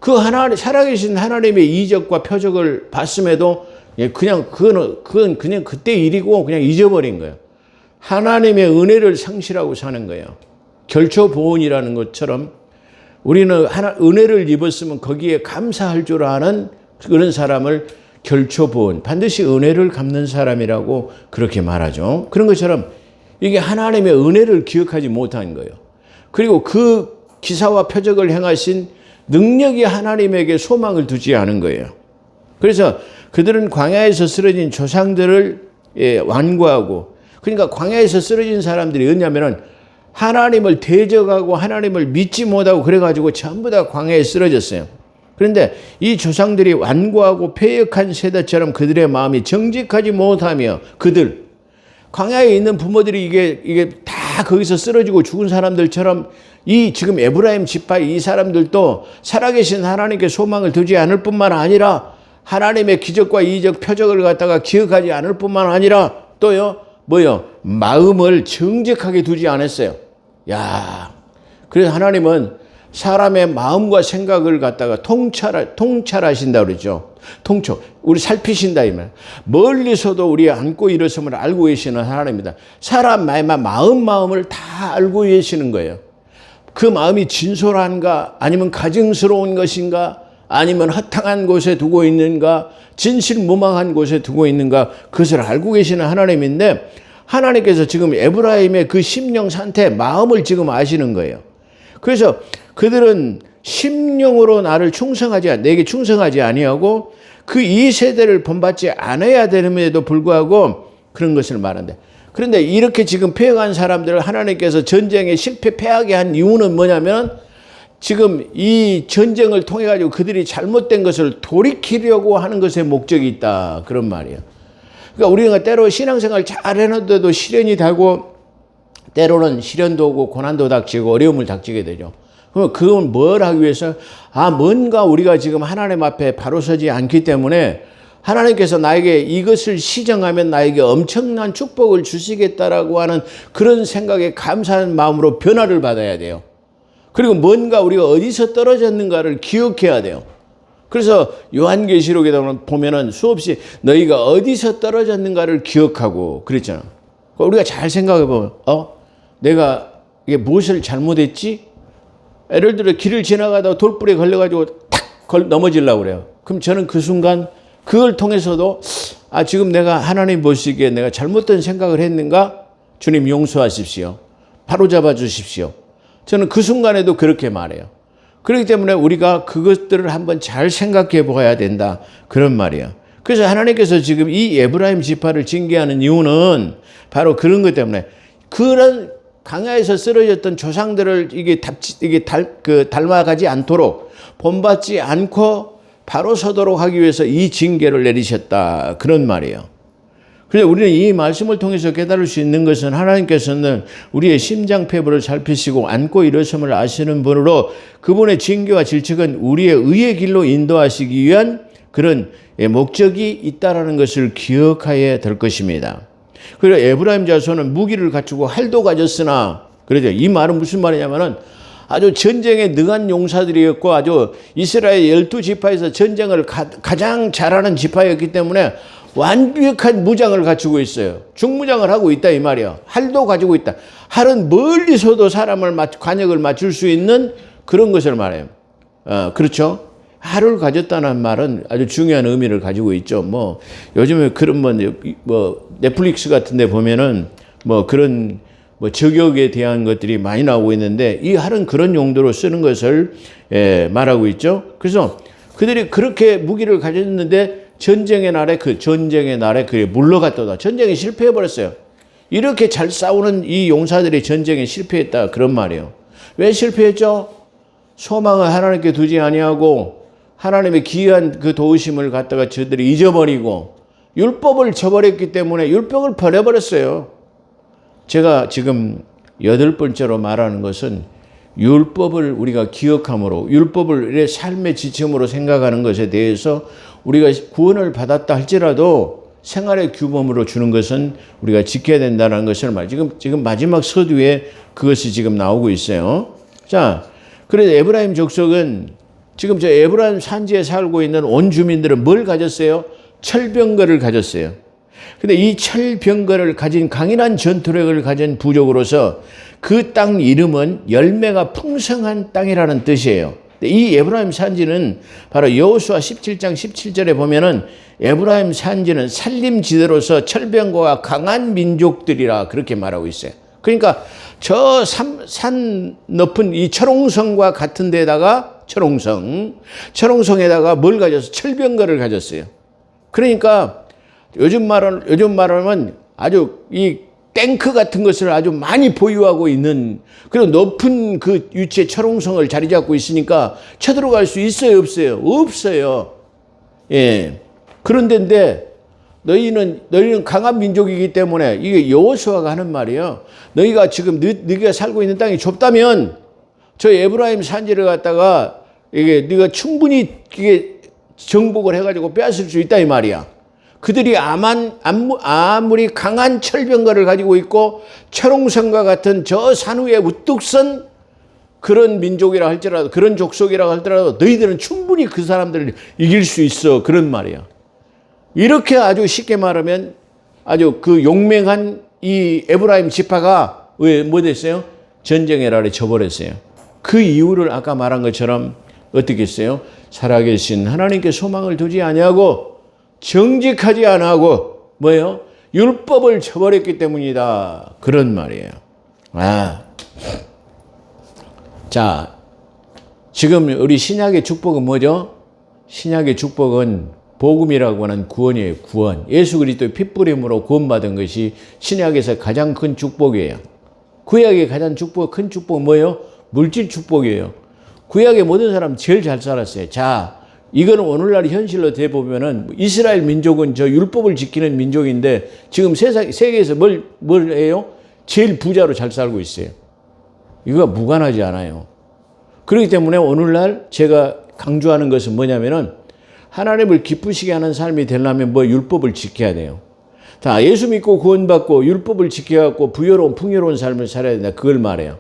그 살아계신 하나님의 이적과 표적을 봤음에도 그냥 그건 그냥 그때 일이고 그냥 잊어버린 거예요. 하나님의 은혜를 상실하고 사는 거예요. 결초보온이라는 것처럼 우리는 은혜를 입었으면 거기에 감사할 줄 아는 그런 사람을 결초보온, 반드시 은혜를 갚는 사람이라고 그렇게 말하죠. 그런 것처럼 이게 하나님의 은혜를 기억하지 못한 거예요. 그리고 그 기사와 표적을 행하신 능력이 하나님에게 소망을 두지 않은 거예요. 그래서 그들은 광야에서 쓰러진 조상들을 완고하고, 그러니까 광야에서 쓰러진 사람들이 뭐냐면은 하나님을 대적하고 하나님을 믿지 못하고 그래가지고 전부 다 광야에 쓰러졌어요. 그런데 이 조상들이 완고하고 패역한 세대처럼 그들의 마음이 정직하지 못하며 그들 광야에 있는 부모들이 이게 다 거기서 쓰러지고 죽은 사람들처럼 이 지금 에브라임 지파 이 사람들도 살아계신 하나님께 소망을 두지 않을 뿐만 아니라 하나님의 기적과 이적 표적을 갖다가 기억하지 않을 뿐만 아니라 또요 마음을 정직하게 두지 않았어요. 그래서 하나님은 사람의 마음과 생각을 갖다가 통찰하신다 그러죠. 우리 살피신다 이 말. 멀리서도 우리 안고 일어섬을 알고 계시는 하나님입니다. 사람의 마음을 다 알고 계시는 거예요. 그 마음이 진솔한가, 아니면 가증스러운 것인가, 아니면 허탕한 곳에 두고 있는가, 진실무망한 곳에 두고 있는가, 그것을 알고 계시는 하나님인데 하나님께서 지금 에브라임의 그 심령 상태, 마음을 지금 아시는 거예요. 그래서 그들은 심령으로 내게 충성하지 아니하고 그 이 세대를 본받지 않아야 되는데도 불구하고 그런 것을 말한대. 그런데 이렇게 지금 패역한 사람들을 하나님께서 전쟁에 패하게 한 이유는 뭐냐면 지금 이 전쟁을 통해 가지고 그들이 잘못된 것을 돌이키려고 하는 것에 목적이 있다. 그런 말이에요. 그러니까 우리가 때로 신앙생활 잘 해놓는데도 시련이 달고 때로는 시련도 오고 고난도 닥치고 어려움을 닥치게 되죠. 그럼 그건 뭘 하기 위해서? 뭔가 우리가 지금 하나님 앞에 바로 서지 않기 때문에 하나님께서 나에게 이것을 시정하면 나에게 엄청난 축복을 주시겠다라고 하는 그런 생각에 감사한 마음으로 변화를 받아야 돼요. 그리고 뭔가 우리가 어디서 떨어졌는가를 기억해야 돼요. 그래서 요한계시록에 보면은 수없이 너희가 어디서 떨어졌는가를 기억하고 그랬잖아. 우리가 잘 생각해 보면, 내가 이게 무엇을 잘못했지? 예를 들어 길을 지나가다가 돌불에 걸려가지고 탁 넘어지려고 그래요. 그럼 저는 그 순간 그걸 통해서도 지금 내가 하나님 보시기에 내가 잘못된 생각을 했는가? 주님 용서하십시오. 바로잡아 주십시오. 저는 그 순간에도 그렇게 말해요. 그렇기 때문에 우리가 그것들을 한번 잘 생각해 보아야 된다. 그런 말이에요. 그래서 하나님께서 지금 이 에브라임 지파를 징계하는 이유는 바로 그런 것 때문에 그런 광야에서 쓰러졌던 조상들을 닮아가지 않도록 본받지 않고 바로 서도록 하기 위해서 이 징계를 내리셨다. 그런 말이에요. 그래서 우리는 이 말씀을 통해서 깨달을 수 있는 것은 하나님께서는 우리의 심장폐부를 살피시고 안고 일어섬을 아시는 분으로 그분의 징계와 질책은 우리의 의의 길로 인도하시기 위한 그런 목적이 있다라는 것을 기억해야 될 것입니다. 그리고 에브라임 자손은 무기를 갖추고 활도 가졌으나, 그러죠. 이 말은 무슨 말이냐면은 아주 전쟁에 능한 용사들이었고 아주 이스라엘 12지파에서 전쟁을 가장 잘하는 지파였기 때문에 완벽한 무장을 갖추고 있어요. 중무장을 하고 있다 이 말이야. 활도 가지고 있다. 활은 멀리서도 사람을 관역을 맞출 수 있는 그런 것을 말해요. 그렇죠? 활을 가졌다는 말은 아주 중요한 의미를 가지고 있죠. 뭐 요즘에 그런 뭐 넷플릭스 같은 데 보면은 뭐 그런 뭐 저격에 대한 것들이 많이 나오고 있는데 이 활은 그런 용도로 쓰는 것을 말하고 있죠. 그래서 그들이 그렇게 무기를 가졌는데 전쟁의 날에 그게 물러갔다가 전쟁에 실패해 버렸어요. 이렇게 잘 싸우는 이 용사들이 전쟁에 실패했다 그런 말이에요. 왜 실패했죠? 소망을 하나님께 두지 아니하고 하나님의 귀한 그 도우심을 갖다가 저들이 잊어버리고 율법을 저버렸기 때문에 율법을 버려버렸어요. 제가 지금 8번째로 말하는 것은 율법을 우리가 기억함으로 율법을 삶의 지침으로 생각하는 것에 대해서 우리가 구원을 받았다 할지라도 생활의 규범으로 주는 것은 우리가 지켜야 된다는 것을 지금 마지막 서두에 그것이 지금 나오고 있어요. 자, 그래서 에브라임 족속은 지금 저 에브라임 산지에 살고 있는 온 주민들은 뭘 가졌어요? 철병거를 가졌어요. 근데 이 철병거를 가진 강인한 전투력을 가진 부족으로서 그 땅 이름은 열매가 풍성한 땅이라는 뜻이에요. 이 에브라임 산지는 바로 여호수아 17장 17절에 보면은 에브라임 산지는 살림지대로서 철병거가 강한 민족들이라 그렇게 말하고 있어요. 그러니까 저 산 높은 이 철옹성과 같은 데다가 철옹성에다가 뭘 가졌어? 철병거를 가졌어요. 그러니까 요즘 말하면 아주 이 탱크 같은 것을 아주 많이 보유하고 있는 그런 높은 그 위치에 철옹성을 자리 잡고 있으니까 쳐들어갈 수 있어요, 없어요? 없어요. 예. 그런 데인데 너희는 강한 민족이기 때문에 이게 여호수아가 하는 말이에요. 너희가 지금 너희가 살고 있는 땅이 좁다면 저 에브라임 산지를 갖다가 이게 네가 충분히 이게 정복을 해가지고 빼앗을 수 있다 이 말이야. 그들이 아무리 강한 철병거를 가지고 있고 철옹성과 같은 저 산 위에 우뚝 선 그런 민족이라 할지라도 그런 족속이라고 할지라도 너희들은 충분히 그 사람들을 이길 수 있어 그런 말이야. 이렇게 아주 쉽게 말하면 아주 그 용맹한 이 에브라임 지파가 왜 뭐 됐어요? 전쟁의 날에 져버렸어요. 그 이유를 아까 말한 것처럼 어떻게 했어요? 살아계신 하나님께 소망을 두지 아니하고 정직하지 않고 뭐예요? 율법을 저버렸기 때문이다. 그런 말이에요. 자, 지금 우리 신약의 축복은 뭐죠? 신약의 축복은 복음이라고 하는 구원이에요. 구원. 예수 그리스도의 핏부림으로 구원받은 것이 신약에서 가장 큰 축복이에요. 구약의 가장 큰 축복은 뭐예요? 물질 축복이에요. 구약의 모든 사람 제일 잘 살았어요. 자, 이거는 오늘날 현실로 대보면은 이스라엘 민족은 저 율법을 지키는 민족인데 지금 세계에서 뭘 해요? 제일 부자로 잘 살고 있어요. 이거가 무관하지 않아요. 그렇기 때문에 오늘날 제가 강조하는 것은 뭐냐면은 하나님을 기쁘시게 하는 삶이 되려면 율법을 지켜야 돼요. 자, 예수 믿고 구원받고 율법을 지켜갖고 부여로운 풍요로운 삶을 살아야 된다. 그걸 말해요.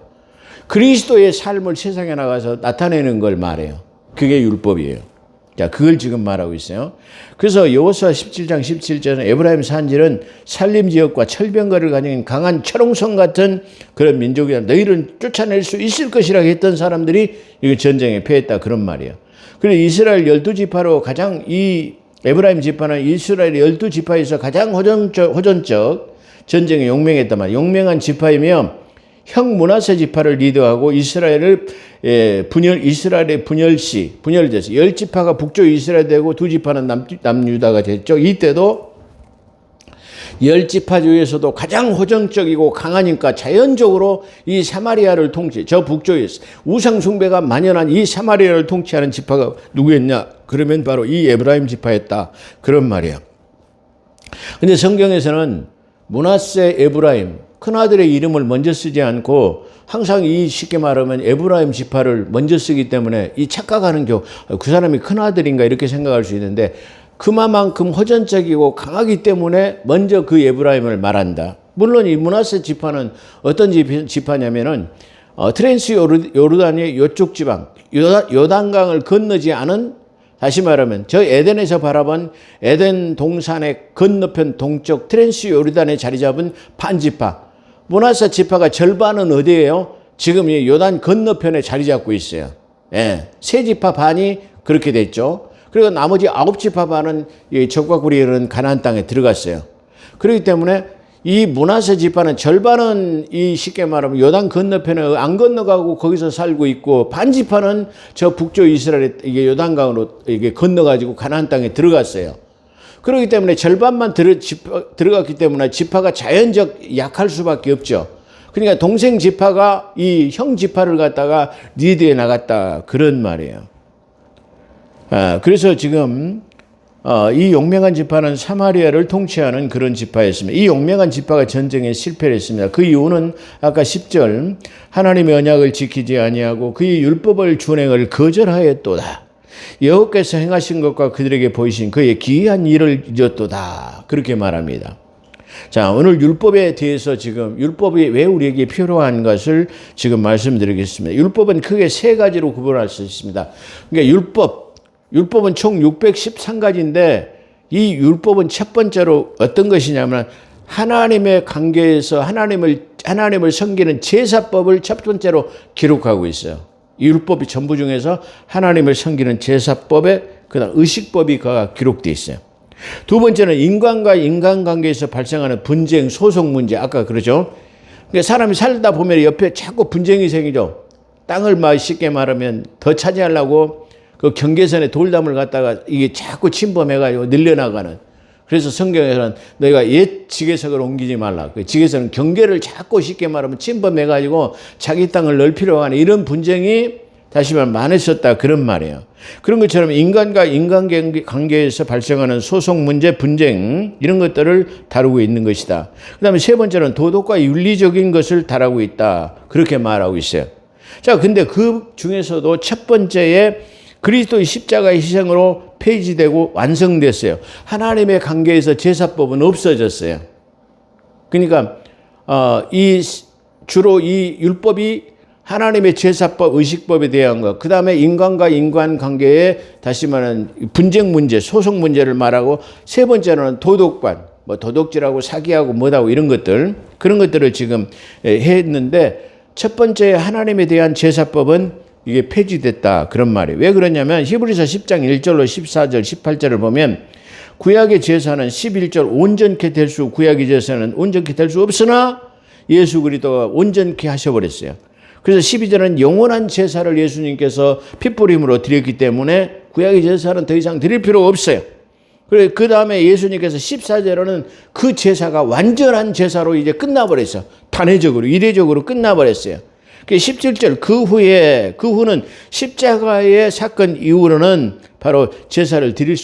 그리스도의 삶을 세상에 나가서 나타내는 걸 말해요. 그게 율법이에요. 자, 그걸 지금 말하고 있어요. 그래서 여호수아 17장 17절은 에브라임 산지는 산림지역과 철병거를 가진 강한 철옹성 같은 그런 민족이다. 너희를 쫓아낼 수 있을 것이라고 했던 사람들이 이거 전쟁에 패했다. 그런 말이에요. 그리고 이스라엘 12지파로 가장 이 에브라임 지파는 이스라엘 12지파에서 가장 호전적 전쟁에 용맹했단 말이에요. 용맹한 지파이며 형 므낫세 지파를 리더하고 이스라엘의 분열됐어요. 10지파가 북쪽 이스라엘 되고 2지파는 남유다가 됐죠. 이때도 10지파 중에서도 가장 호정적이고 강하니까 자연적으로 이 사마리아를 저 북쪽에 우상 숭배가 만연한 이 사마리아를 통치하는 지파가 누구였냐? 그러면 바로 이 에브라임 지파였다. 그런 말이에요. 근데 성경에서는 므낫세, 에브라임, 큰아들의 이름을 먼저 쓰지 않고 항상 이 쉽게 말하면 에브라임 지파를 먼저 쓰기 때문에 이 착각하는 그 사람이 큰아들인가 이렇게 생각할 수 있는데 그만큼 허전적이고 강하기 때문에 먼저 그 에브라임을 말한다. 물론 이 므낫세 지파는 어떤 지파냐면은 트랜스 요르단의 요쪽 지방, 요단강을 건너지 않은, 다시 말하면 저 에덴에서 바라본 에덴 동산의 건너편 동쪽 트랜스 요르단에 자리 잡은 반지파. 므낫세 지파가 절반은 어디예요? 지금 이 요단 건너편에 자리 잡고 있어요. 예, 세 지파 반이 그렇게 됐죠. 그리고 나머지 9지파 반은 적과 꿀이 흐르는 가나안 땅에 들어갔어요. 그렇기 때문에 이 므낫세 지파는 절반은 이 쉽게 말하면 요단 건너편에 안 건너가고 거기서 살고 있고, 반지파는 저 북쪽 이스라엘 이게 요단강으로 이게 건너가지고 가나안 땅에 들어갔어요. 그렇기 때문에 절반만 들어갔기 때문에 지파가 자연적 약할 수밖에 없죠. 그러니까 동생 지파가 이 형 지파를 갖다가 리드해 나갔다, 그런 말이에요. 그래서 지금 이 용맹한 지파는 사마리아를 통치하는 그런 지파였습니다. 이 용맹한 지파가 전쟁에 실패를 했습니다. 그 이유는 아까 10절 하나님의 언약을 지키지 아니하고 그의 율법을 준행을 거절하였도다. 여호와께서 행하신 것과 그들에게 보이신 그의 기이한 일을 잊었도다. 그렇게 말합니다. 자, 오늘 율법에 대해서 지금 율법이 왜 우리에게 필요한 것을 지금 말씀드리겠습니다. 율법은 크게 세 가지로 구분할 수 있습니다. 그러니까 율법은 총 613가지인데 이 율법은 첫 번째로 어떤 것이냐면 하나님의 관계에서 하나님을 섬기는 제사법을 첫 번째로 기록하고 있어요. 이 율법이 전부 중에서 하나님을 섬기는 제사법에 그다음 의식법이 기록되어 있어요. 두 번째는 인간과 인간관계에서 발생하는 분쟁, 소송 문제. 아까 그러죠. 그러니까 사람이 살다 보면 옆에 자꾸 분쟁이 생기죠. 땅을 쉽게 말하면 더 차지하려고 그 경계선에 돌담을 갖다가 이게 자꾸 침범해가지고 늘려나가는. 그래서 성경에서는 너희가 옛 지계석을 옮기지 말라. 그 지계석은 경계를 자꾸 쉽게 말하면 침범해가지고 자기 땅을 넓히려고 하는 이런 분쟁이 다시 말하면 많았었다, 그런 말이에요. 그런 것처럼 인간과 인간관계에서 발생하는 소송 문제, 분쟁 이런 것들을 다루고 있는 것이다. 그 다음에 세 번째는 도덕과 윤리적인 것을 다루고 있다, 그렇게 말하고 있어요. 자, 근데 그 중에서도 첫 번째에 그리스도의 십자가의 희생으로 폐지되고 완성됐어요. 하나님의 관계에서 제사법은 없어졌어요. 그러니까 주로 이 율법이 하나님의 제사법, 의식법에 대한 것, 그 다음에 인간과 인간 관계에 다시 말하는 분쟁 문제, 소송 문제를 말하고, 세 번째로는 도덕관, 도덕질하고 사기하고 뭐다고 이런 것들, 그런 것들을 지금 했는데, 첫 번째 하나님에 대한 제사법은 이게 폐지됐다, 그런 말이에요. 왜 그러냐면 히브리서 10장 1절로 14절, 18절을 보면 구약의 제사는 11절 온전케 될 수, 구약의 제사는 온전케 될 수 없으나 예수 그리스도가 온전케 하셔버렸어요. 그래서 12절은 영원한 제사를 예수님께서 핏부림으로 드렸기 때문에 구약의 제사는 더 이상 드릴 필요가 없어요. 그 다음에 예수님께서 14절에는 그 제사가 완전한 제사로 이제 끝나버렸어요. 단회적으로, 이례적으로 끝나버렸어요. 17절 그 후는 십자가의 사건 이후로는 바로 제사를 드릴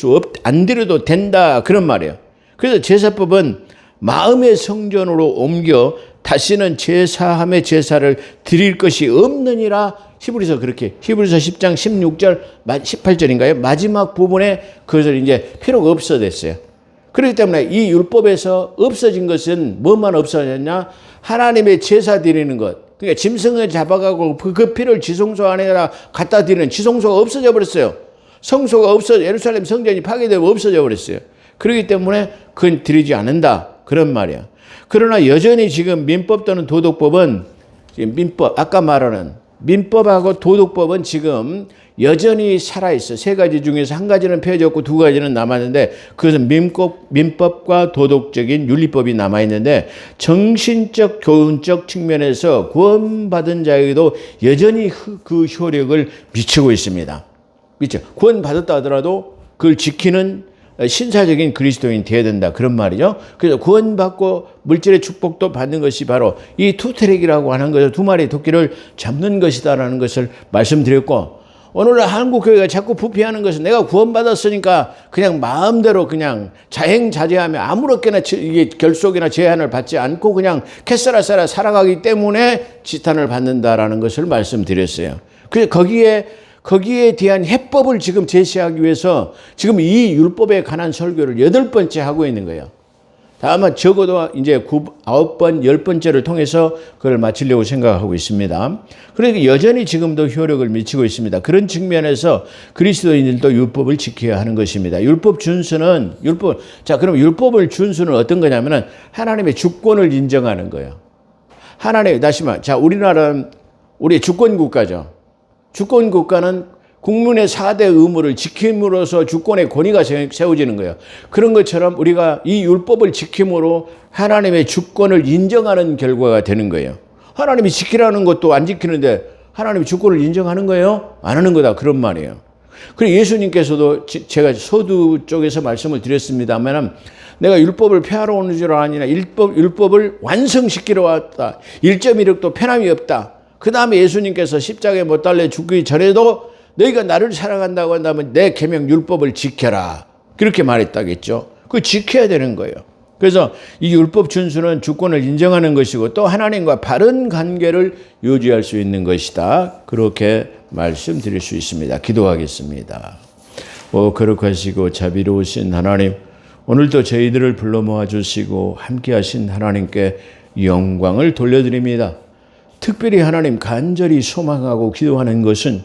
안 드려도 된다, 그런 말이에요. 그래서 제사법은 마음의 성전으로 옮겨 다시는 제사함의 제사를 드릴 것이 없느니라. 히브리서 10장 16절 18절인가요? 마지막 부분에 그것을 이제 필요가 없어졌어요. 그렇기 때문에 이 율법에서 없어진 것은 뭐만 없어졌냐? 하나님의 제사 드리는 것. 그러니까 짐승을 잡아가고 그 피를 지성소 안에다 갖다 드리는 지성소가 없어져 버렸어요. 성소가 예루살렘 성전이 파괴되고 없어져 버렸어요. 그렇기 때문에 그건 드리지 않는다, 그런 말이야. 그러나 여전히 지금 민법 또는 도덕법은, 아까 말하는 민법하고 도덕법은 지금 여전히 살아있어. 세 가지 중에서 한 가지는 폐해졌고 두 가지는 남았는데, 그것은 민법과 도덕적인 윤리법이 남아있는데, 정신적, 교훈적 측면에서 구원받은 자에게도 여전히 그 효력을 미치고 있습니다. 그렇죠? 구원받았다 하더라도 그걸 지키는 신사적인 그리스도인이 되어야 된다, 그런 말이죠. 그래서 구원받고 물질의 축복도 받는 것이 바로 이 투트랙이라고 하는 것을, 두 마리의 토끼를 잡는 것이다라는 것을 말씀드렸고, 오늘날 한국교회가 자꾸 부패하는 것은 내가 구원받았으니까 그냥 마음대로 그냥 자행자제하며 아무렇게나 이게 결속이나 제한을 받지 않고 그냥 캐싸라싸라 살아가기 때문에 지탄을 받는다라는 것을 말씀드렸어요. 그래서 거기에 대한 해법을 지금 제시하기 위해서 지금 이 율법에 관한 설교를 8번째 하고 있는 거예요. 아마 적어도 이제 9번, 10번째를 통해서 그걸 마치려고 생각하고 있습니다. 그러니까 여전히 지금도 효력을 미치고 있습니다. 그런 측면에서 그리스도인들도 율법을 지켜야 하는 것입니다. 그럼 율법을 준수는 어떤 거냐면은 하나님의 주권을 인정하는 거예요. 다시 말해, 우리나라는 우리의 주권국가죠. 주권국가는 국민의 4대 의무를 지킴으로써 주권의 권위가 세워지는 거예요. 그런 것처럼 우리가 이 율법을 지킴으로 하나님의 주권을 인정하는 결과가 되는 거예요. 하나님이 지키라는 것도 안 지키는데 하나님의 주권을 인정하는 거예요? 안 하는 거다. 그런 말이에요. 그리고 예수님께서도 제가 서두 쪽에서 말씀을 드렸습니다만 내가 율법을 폐하러 오는 줄 아니라 율법을 완성시키러 왔다. 1.1획도 편함이 없다. 그 다음에 예수님께서 십자가에 못 달려 죽기 전에도 너희가 나를 사랑한다고 한다면 내 계명 율법을 지켜라. 그렇게 말했다겠죠. 그거 지켜야 되는 거예요. 그래서 이 율법 준수는 주권을 인정하는 것이고 또 하나님과 바른 관계를 유지할 수 있는 것이다. 그렇게 말씀드릴 수 있습니다. 기도하겠습니다. 거룩하시고 자비로우신 하나님, 오늘도 저희들을 불러 모아주시고 함께하신 하나님께 영광을 돌려드립니다. 특별히 하나님 간절히 소망하고 기도하는 것은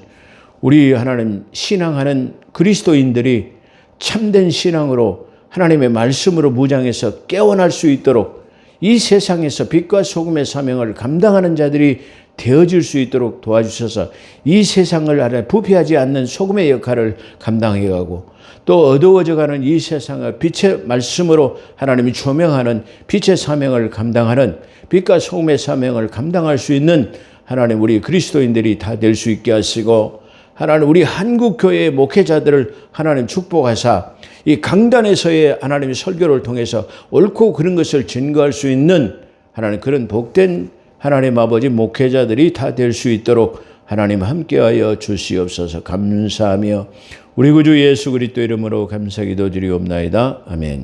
우리 하나님 신앙하는 그리스도인들이 참된 신앙으로 하나님의 말씀으로 무장해서 깨어날 수 있도록 이 세상에서 빛과 소금의 사명을 감당하는 자들이 되어질 수 있도록 도와주셔서 이 세상을 부패하지 않는 소금의 역할을 감당해가고 또 어두워져가는 이 세상을 빛의 말씀으로 하나님이 조명하는 빛의 사명을 감당하는 빛과 소금의 사명을 감당할 수 있는 하나님 우리 그리스도인들이 다 될 수 있게 하시고 하나님 우리 한국교회의 목회자들을 하나님 축복하사 이 강단에서의 하나님의 설교를 통해서 옳고 그른 것을 증거할 수 있는 하나님 그런 복된 하나님 아버지 목회자들이 다 될 수 있도록 하나님 함께하여 주시옵소서. 감사하며 우리 구주 예수 그리스도 이름으로 감사기도 드리옵나이다. 아멘.